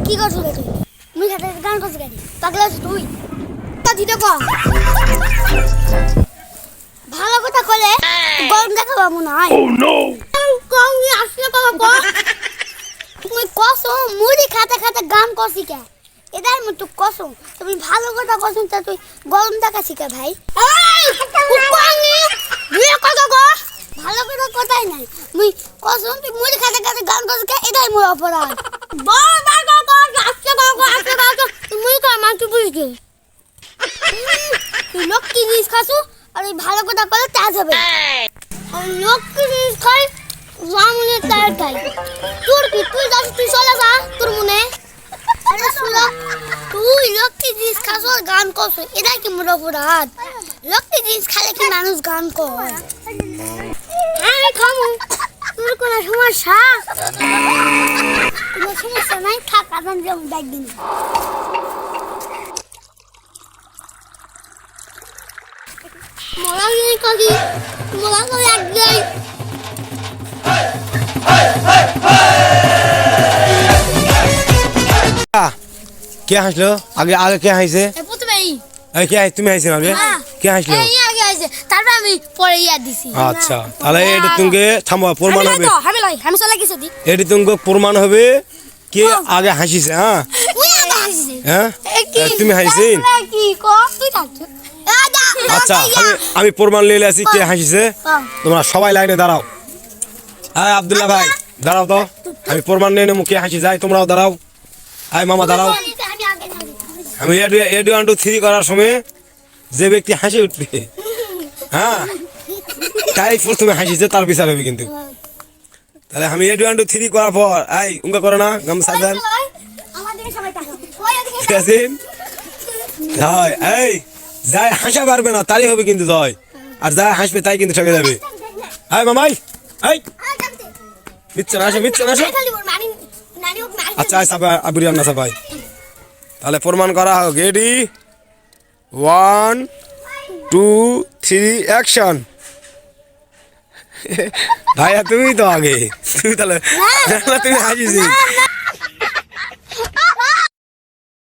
কি করছো তুই? মুই খাতে গান করছিস কেন? পাগলা আছিস তুই? তা দিতে কর। ভালো কথা কলে গরম দেখা পাবো না। Oh no! কম নি আসলে বাবা কো। তুমি কসো মুড়ি খাতে খাতে গান করছি কে? এদার মত কসো তুমি ভালো কথা কসো তা তুই গরম দেখা শিখা ভাই। এই কুকুনি বিয়ে কথা কো। ভালো কথা কথাই নাই। মুই কসো তুই মুড়ি খাতে খাতে গান করছিস কে? এদার মোর অপরাধ। বল বাবা কো আসলে বাবা তুই মুই কর মা তুই বুঝগে। তুই লোক কি জিনিস খাসু আর এই ভালো কথা কলে তাজ হবে। আর লোক কি জিনিস খাই জামুনে তার খাই। তোর কি তুই যাস তুই চলে যা তোর মনে। আরে শুনো তুই লোক কি জিনিস খাসু আর গান করছ এটা কি মোর অপরাধ? লোক কি জিনিস খালে কি মানুষ গান করে? হ্যাঁ খামু তোর কোনো সমস্যা? কোনো সমস্যা নাই থাক আদান যেমন ডাক দিন। মোলা নেই কাকি মোলা তো লাগ যাই। কে হাসলো আগে আগে কে হাসছে? প্রথমেই এই কে তুমি হাসছেন আগে? কে হাসলো? এই আগে আইছে তারপর আমি পরে ইয়া দিছি। আচ্ছা তাহলে এটা তুমি থামো প্রমাণ হবে। আমি চলে গেছি দি। এটা তুমি প্রমাণ হবে কে আগে হাসিছে। হ্যাঁ ওই আগে হাসিছে। হ্যাঁ তুমি হাসিছেন কি কর তুই থাক। আচ্ছা আমি প্রমাণ নিয়ে আসি কে হাসিছে। তোমরা সবাই লাইনে দাঁড়াও। হ্যাঁ আব্দুল্লাহ ভাই দাঁড়াও তো আমি প্রমাণ নিয়ে নেবো কে হাসি যায়। তোমরাও দাঁড়াও। আয় মামা দাঁড়াও। আমি এডু 1 2 3 করার সময় যে ব্যক্তি হাসি উঠবে হ্যাঁ তাই প্রথমে হাসিছে তার বিচার হবে কিন্তু। তাহলে আমি এডু 1 2 3 করার পর আই উঙ্গা করে না গামছা দেন ঠিক আছে। হয় এই যাই হাসা পারবে না তাই হবে কিন্তু জয় আর যাই হাসবে তাই কিন্তু ঠকে যাবে। আয় মামাই এই মিথ্যা না মিথ্যা না। আচ্ছা আচ্ছা আবুরি আন্না সবাই তাহলে প্রমাণ করা হোক। Ready 1 2 3 action. ভাইয়া তুমি তো আগে তুমি তাহলে তুমি হাসিছি।